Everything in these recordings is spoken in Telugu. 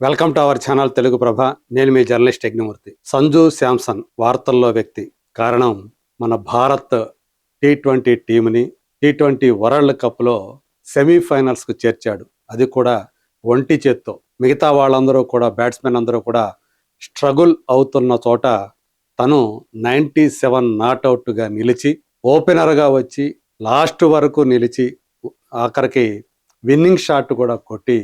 Welcome to our channel Telugu Prabha. నేను మీ జర్నలిస్ట్ యజ్ఞమూర్తి. సంజు శాంసన్ వార్తల్లో వ్యక్తి. కారణం మన భారత్ T20 టీంని T20 వరల్డ్ కప్లో సెమీఫైనల్స్కు చేర్చాడు. అది కూడా ఒంటి చేత్తో. మిగతా వాళ్ళందరూ కూడా బ్యాట్స్మెన్ అందరూ కూడా స్ట్రగుల్ అవుతున్న చోట తను 97 నాట్అవుట్గా నిలిచి ఓపెనర్గా వచ్చి లాస్ట్ వరకు నిలిచి ఆఖరికి విన్నింగ్ షాట్ కూడా కొట్టి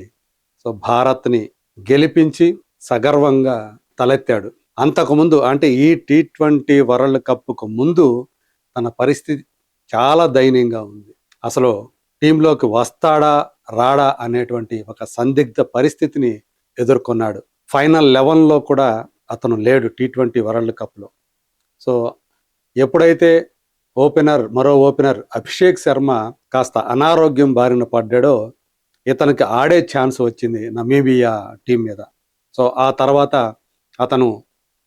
సో భారత్ని గెలిపించి సగర్వంగా తలెత్తాడు. అంతకుముందు అంటే ఈ T20 వరల్డ్ కప్కు ముందు తన పరిస్థితి చాలా దయనీయంగా ఉంది. అసలు టీంలోకి వస్తాడా రాడా అనేటువంటి ఒక సందిగ్ధ పరిస్థితిని ఎదుర్కొన్నాడు. ఫైనల్ 11లో కూడా అతను లేడు T20 వరల్డ్ కప్లో. సో ఎప్పుడైతే మరో ఓపెనర్ అభిషేక్ శర్మ కాస్త అనారోగ్యం బారిన పడ్డాడో ఇతనికి ఆడే ఛాన్స్ వచ్చింది నమీబియా టీం మీద. సో ఆ తర్వాత అతను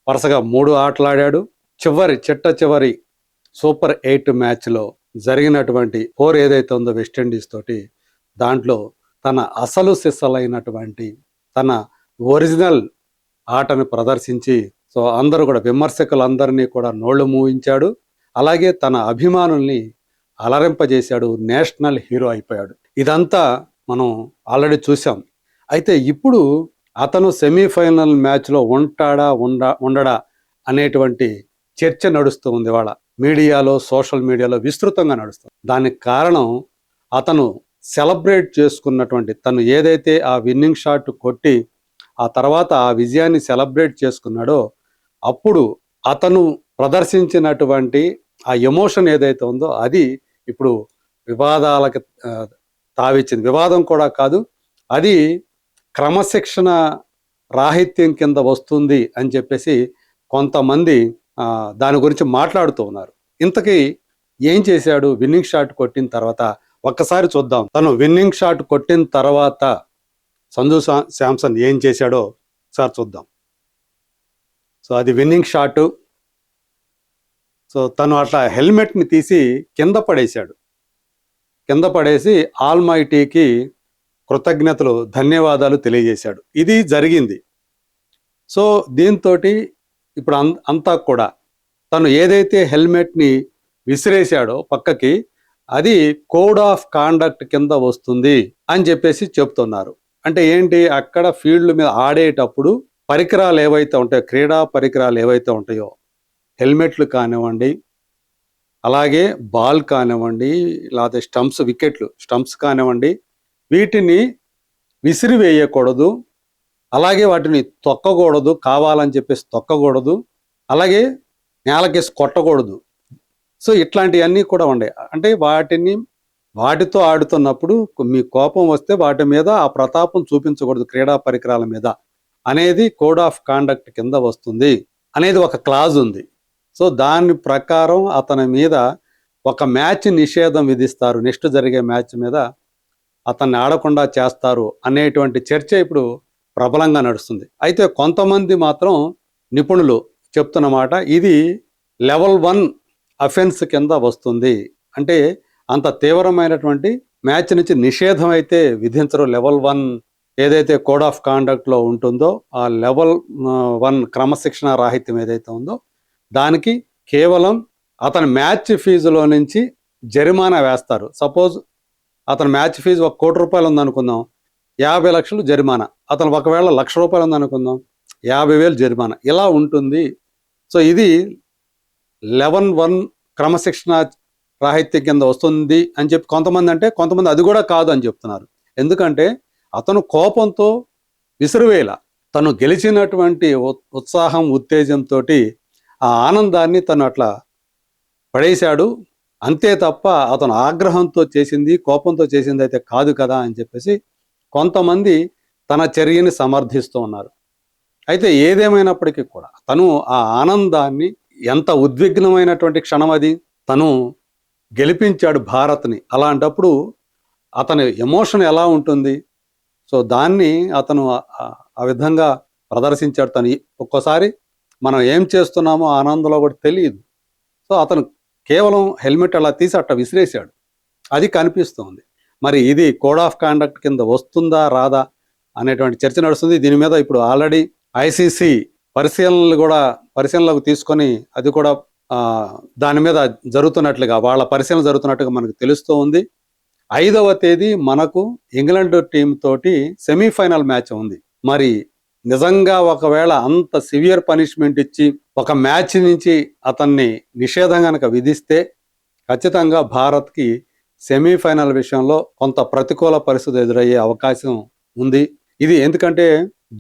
వరుసగా 3 ఆటలాడాడు. చివరి సూపర్ 8 మ్యాచ్లో జరిగినటువంటి 4 ఏదైతే ఉందో వెస్టిండీస్ తోటి, దాంట్లో తన అసలు సిస్సలైనటువంటి తన ఒరిజినల్ ఆటను ప్రదర్శించి సో అందరూ కూడా విమర్శకులందరినీ కూడా నోళ్లు మూయించాడు. అలాగే తన అభిమానుల్ని అలరింపజేశాడు. నేషనల్ హీరో అయిపోయాడు. ఇదంతా మనం ఆల్రెడీ చూసాం. అయితే ఇప్పుడు అతను సెమీఫైనల్ మ్యాచ్లో ఉండడా అనేటువంటి చర్చ నడుస్తూ ఉంది. వాళ్ళ మీడియాలో, సోషల్ మీడియాలో విస్తృతంగా నడుస్తుంది. దానికి కారణం అతను సెలబ్రేట్ చేసుకున్నటువంటి, తను ఏదైతే ఆ విన్నింగ్ షాట్ కొట్టి ఆ తర్వాత ఆ విజయాన్ని సెలబ్రేట్ చేసుకున్నాడో అప్పుడు అతను ప్రదర్శించినటువంటి ఆ ఎమోషన్ ఏదైతే ఉందో అది ఇప్పుడు వివాదాలకు తావిచ్చింది. వివాదం కూడా కాదు, అది క్రమశిక్షణ రాహిత్యం కింద వస్తుంది అని చెప్పేసి కొంతమంది దాని గురించి మాట్లాడుతూ ఉన్నారు. ఇంతకీ ఏం చేశాడు విన్నింగ్ షాట్ కొట్టిన తర్వాత? ఒక్కసారి చూద్దాం. తను విన్నింగ్ షాట్ కొట్టిన తర్వాత సంజు శాంసన్ ఏం చేశాడో ఒకసారి చూద్దాం. సో అది విన్నింగ్ షాటు. సో తను అట్లా హెల్మెట్ని తీసి కింద పడేసి ఆల్మైటీకి కృతజ్ఞతలు, ధన్యవాదాలు తెలియజేశాడు. ఇది జరిగింది. సో దీంతో ఇప్పుడు అంతా కూడా తను ఏదైతే హెల్మెట్ని విసిరేశాడో పక్కకి, అది కోడ్ ఆఫ్ కాండక్ట్ కింద వస్తుంది అని చెప్పేసి చెప్తున్నారు. అంటే ఏంటి, అక్కడ ఫీల్డ్ మీద ఆడేటప్పుడు పరికరాలు ఏవైతే ఉంటాయో, క్రీడా పరికరాలు ఏవైతే ఉంటాయో, హెల్మెట్లు కానివ్వండి, అలాగే బాల్ కానివ్వండి, లేకపోతే స్టంప్స్ కానివ్వండి, వీటిని విసిరివేయకూడదు. అలాగే వాటిని తొక్కకూడదు, కావాలని చెప్పేసి తొక్కకూడదు. అలాగే నేలకేసి కొట్టకూడదు. సో ఇట్లాంటివన్నీ కూడా ఉండే. అంటే వాటితో ఆడుతున్నప్పుడు మీ కోపం వస్తే వాటి మీద ఆ ప్రతాపం చూపించకూడదు క్రీడా పరికరాల మీద అనేది కోడ్ ఆఫ్ కాండక్ట్ కింద వస్తుంది అనేది ఒక క్లాజ్ ఉంది. సో దాని ప్రకారం అతని మీద ఒక మ్యాచ్ నిషేధం విధిస్తారు. నెక్స్ట్ జరిగే మ్యాచ్ మీద అతన్ని ఆడకుండా చేస్తారు అనేటువంటి చర్చ ఇప్పుడు ప్రబలంగా నడుస్తుంది. అయితే కొంతమంది మాత్రం నిపుణులు చెప్తున్నమాట, ఇది లెవెల్ 1 అఫెన్స్ కింద వస్తుంది. అంటే అంత తీవ్రమైనటువంటి మ్యాచ్ నుంచి నిషేధం అయితే విధించరు. లెవెల్ 1 ఏదైతే కోడ్ ఆఫ్ కాండక్ట్లో ఉంటుందో, ఆ లెవెల్ 1 క్రమశిక్షణ రాహిత్యం ఏదైతే ఉందో దానికి కేవలం అతని మ్యాచ్ ఫీజులో నుంచి జరిమానా వేస్తారు. సపోజ్ అతని మ్యాచ్ ఫీజు 1 కోటి రూపాయలు ఉందనుకుందాం, 50 లక్షలు జరిమానా. అతను ఒకవేళ 1,00,000 రూపాయలు ఉందనుకుందాం, 50,000 జరిమానా. ఇలా ఉంటుంది. సో ఇది లెవెల్ 1 క్రమశిక్షణ రాహిత్యం కింద వస్తుంది అని చెప్పి కొంతమంది అంటే, కొంతమంది అది కూడా కాదు అని చెప్తున్నారు. ఎందుకంటే అతను కోపంతో విసిరివేల, తను గెలిచినటువంటి ఉత్సాహం, ఉత్తేజంతో ఆ ఆనందాన్ని తను అట్లా పడేశాడు. అంతే తప్ప అతను ఆగ్రహంతో చేసింది, కోపంతో చేసింది అయితే కాదు కదా అని చెప్పేసి కొంతమంది తన చర్యని సమర్థిస్తూ ఉన్నారు. అయితే ఏదేమైనప్పటికీ కూడా తను ఆ ఆనందాన్ని, ఎంత ఉద్విగ్నమైనటువంటి క్షణం అది, తను గెలిపించాడు భారత్ని. అలాంటప్పుడు అతని ఎమోషన్ ఎలా ఉంటుంది? సో దాన్ని అతను ఆ విధంగా ప్రదర్శించాడు. తను ఒక్కోసారి మనం ఏం చేస్తున్నామో ఆనందంలో కూడా తెలియదు. సో అతను కేవలం హెల్మెట్ అలా తీసి అట్లా విసిరేశాడు. అది కనిపిస్తుంది. మరి ఇది కోడ్ ఆఫ్ కాండక్ట్ కింద వస్తుందా రాదా అనేటువంటి చర్చ నడుస్తుంది. దీని మీద ఇప్పుడు ఆల్రెడీ ఐసీసీ పరిశీలనలోకి తీసుకొని అది కూడా దాని మీద వాళ్ళ పరిశీలన జరుగుతున్నట్టుగా మనకు తెలుస్తూ ఉంది. 5వ తేదీ మనకు ఇంగ్లాండ్ టీం తోటి సెమీఫైనల్ మ్యాచ్ ఉంది. మరి నిజంగా ఒకవేళ అంత సివియర్ పనిష్మెంట్ ఇచ్చి ఒక మ్యాచ్ నుంచి అతన్ని నిషేధం కనుక విధిస్తే ఖచ్చితంగా భారత్కి సెమీఫైనల్ విషయంలో కొంత ప్రతికూల పరిస్థితి ఎదురయ్యే అవకాశం ఉంది. ఇది ఎందుకంటే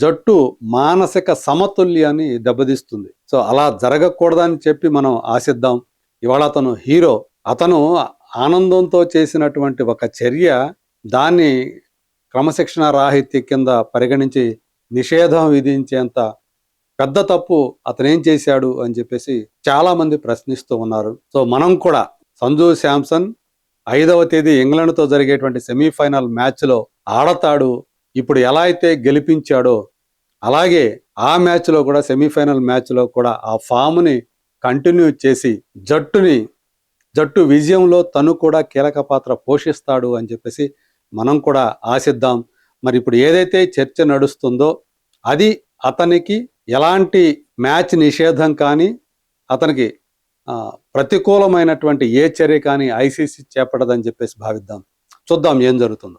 జట్టు మానసిక సమతుల్యాన్ని దెబ్బతీస్తుంది. సో అలా జరగకూడదని చెప్పి మనం ఆశిద్దాం. ఇవాళ అతను హీరో, అతను ఆనందంతో చేసినటువంటి ఒక చర్య దాన్ని క్రమశిక్షణ రాహిత్య కింద పరిగణించి నిషేధం విధించేంత పెద్ద తప్పు అతనేం చేశాడు అని చెప్పేసి చాలా మంది ప్రశ్నిస్తూ ఉన్నారు. సో మనం కూడా సంజు శాంసన్ 5వ తేదీ ఇంగ్లాండ్తో జరిగేటువంటి సెమీఫైనల్ మ్యాచ్లో ఆడతాడు. ఇప్పుడు ఎలా అయితే గెలిపించాడో అలాగే ఆ మ్యాచ్లో కూడా సెమీఫైనల్ మ్యాచ్లో కూడా ఆ ఫామ్ని కంటిన్యూ చేసి జట్టు విజయంలో తను కూడా కీలక పాత్ర పోషిస్తాడు అని చెప్పేసి మనం కూడా ఆశిద్దాం. మరి ఇప్పుడు ఏదైతే చర్చ నడుస్తుందో అది అతనికి ఎలాంటి మ్యాచ్ నిషేధం కానీ అతనికి ప్రతికూలమైనటువంటి ఏ చర్య కానీ ఐసీసీ చేపట్టదని చెప్పేసి భావిద్దాం. చూద్దాం ఏం జరుగుతుందో.